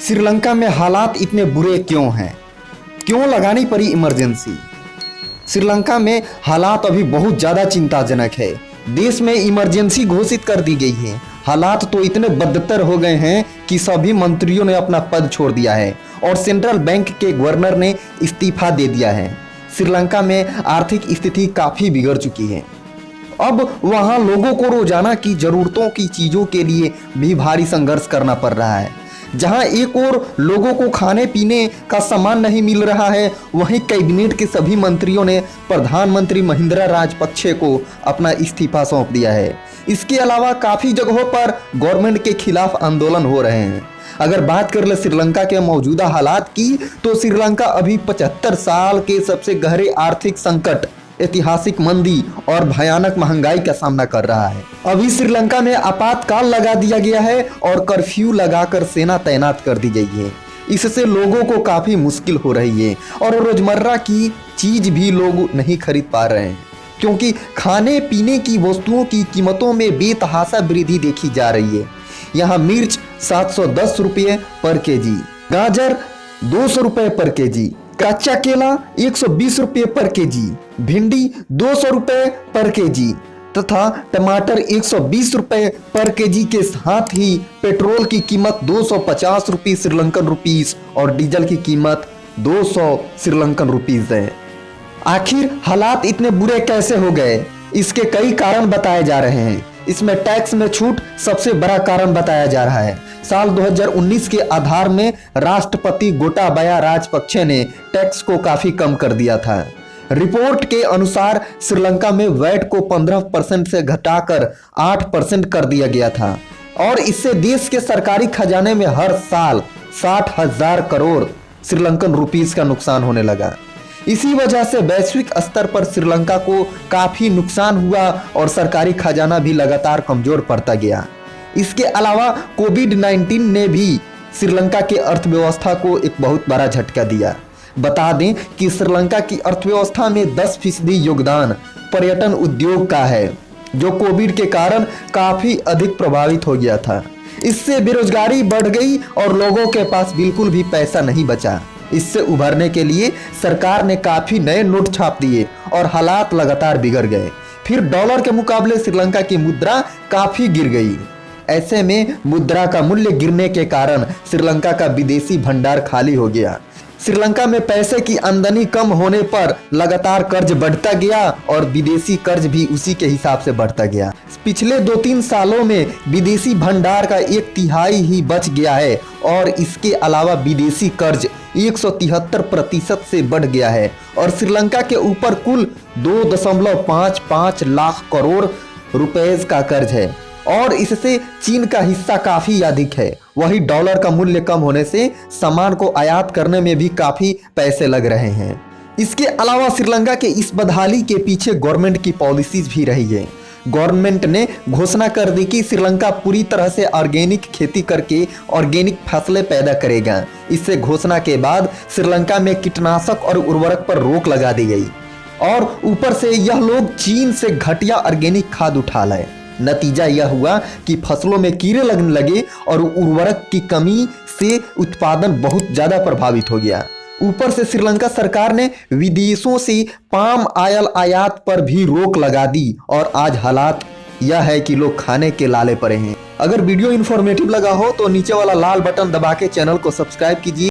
श्रीलंका में हालात इतने बुरे क्यों हैं? क्यों लगानी पड़ी इमरजेंसी? श्रीलंका में हालात अभी बहुत ज़्यादा चिंताजनक है। देश में इमरजेंसी घोषित कर दी गई है। हालात तो इतने बदतर हो गए हैं कि सभी मंत्रियों ने अपना पद छोड़ दिया है और सेंट्रल बैंक के गवर्नर ने इस्तीफा दे दिया है। श्रीलंका में आर्थिक स्थिति काफ़ी बिगड़ चुकी है। अब वहाँ लोगों को रोजाना की ज़रूरतों की चीज़ों के लिए भी भारी संघर्ष करना पड़ रहा है। जहां एक ओर लोगों को खाने पीने का सामान नहीं मिल रहा है, वहीं कैबिनेट के सभी मंत्रियों ने प्रधानमंत्री महिंद्रा राजपक्षे को अपना इस्तीफा सौंप दिया है। इसके अलावा काफ़ी जगहों पर गवर्नमेंट के खिलाफ आंदोलन हो रहे हैं। अगर बात कर ले श्रीलंका के मौजूदा हालात की, तो श्रीलंका अभी 75 साल के सबसे गहरे आर्थिक संकट, ऐतिहासिक मंदी और भयानक महंगाई का सामना कर रहा है। अभी श्रीलंका में आपातकाल लगा दिया गया है और कर्फ्यू लगाकर सेना तैनात कर दी गई है। इससे लोगों को काफ़ी मुश्किल हो रही है और रोजमर्रा की चीज भी लोग नहीं खरीद पा रहे हैं, क्योंकि खाने पीने की वस्तुओं की कीमतों में बेतहाशा वृद्धि देखी जा रही है। यहाँ मिर्च 710 रुपये पर केजी, गाजर 200 रुपये पर केजी, कच्चा केला 120 रुपये पर केजी, भिंडी 200 रुपये पर केजी तथा टमाटर 120 रुपये पर केजी के साथ ही पेट्रोल की कीमत 250 रुपये श्रीलंकन रुपीस और डीजल की कीमत 200 श्रीलंकन रुपीस है। आखिर हालात इतने बुरे कैसे हो गए? इसके कई कारण बताए जा रहे हैं। इसमें टैक्स में छूट सबसे बड़ा कारण बताया जा रहा है। साल 2019 के आधार में राष्ट्रपति गोटाबाया राजपक्षे ने टैक्स को काफी कम कर दिया था। रिपोर्ट के अनुसार श्रीलंका में वैट को 15% से घटाकर 8% कर दिया गया था और इससे देश के सरकारी खजाने में हर साल 60,000 करोड़ श्रीलंकन रुपीस का नुकसान होने लगा। इसी वजह से वैश्विक स्तर पर श्रीलंका को काफी नुकसान हुआ और सरकारी खजाना भी लगातार कमजोर पड़ता गया। इसके अलावा कोविड-19 ने भी श्रीलंका के अर्थव्यवस्था को एक बहुत बड़ा झटका दिया। बता दें कि श्रीलंका की अर्थव्यवस्था में 10% योगदान पर्यटन उद्योग का है, जो कोविड के कारण काफी अधिक प्रभावित हो गया था। इससे बेरोजगारी बढ़ गई और लोगों के पास बिल्कुल भी पैसा नहीं बचा। इससे उभरने के लिए सरकार ने काफी नए नोट छाप दिए और हालात लगातार बिगड़ गए। फिर डॉलर के मुकाबले श्रीलंका की मुद्रा काफी गिर गई। ऐसे में मुद्रा का मूल्य गिरने के कारण श्रीलंका का विदेशी भंडार खाली हो गया। श्रीलंका में पैसे की आमदनी कम होने पर लगातार कर्ज बढ़ता गया और विदेशी कर्ज भी उसी के हिसाब से बढ़ता गया। पिछले 2-3 सालों में विदेशी भंडार का 1/3 ही बच गया है और इसके अलावा विदेशी कर्ज 173% से बढ़ गया है और श्रीलंका के ऊपर कुल 2.55 लाख करोड़ रुपए का कर्ज है और इससे चीन का हिस्सा काफी अधिक है। वही डॉलर का मूल्य कम होने से सामान को आयात करने में भी काफी पैसे लग रहे हैं। इसके अलावा श्रीलंका के इस बदहाली के पीछे गवर्नमेंट की पॉलिसीज भी रही है। गवर्नमेंट ने घोषणा कर दी कि श्रीलंका पूरी तरह से ऑर्गेनिक खेती करके ऑर्गेनिक फसलें पैदा करेगा। इससे घोषणा के बाद श्रीलंका में कीटनाशक और उर्वरक पर रोक लगा दी गई और ऊपर से यह लोग चीन से घटिया ऑर्गेनिक खाद उठा लाए। नतीजा यह हुआ कि फसलों में कीड़े लगने लगे और उर्वरक की कमी से उत्पादन बहुत ज़्यादा प्रभावित हो गया। ऊपर से श्रीलंका सरकार ने विदेशों से पाम ऑयल आयात पर भी रोक लगा दी और आज हालात यह है कि लोग खाने के लाले पड़े हैं। अगर वीडियो इन्फॉर्मेटिव लगा हो तो नीचे वाला लाल बटन दबा के चैनल को सब्सक्राइब कीजिए।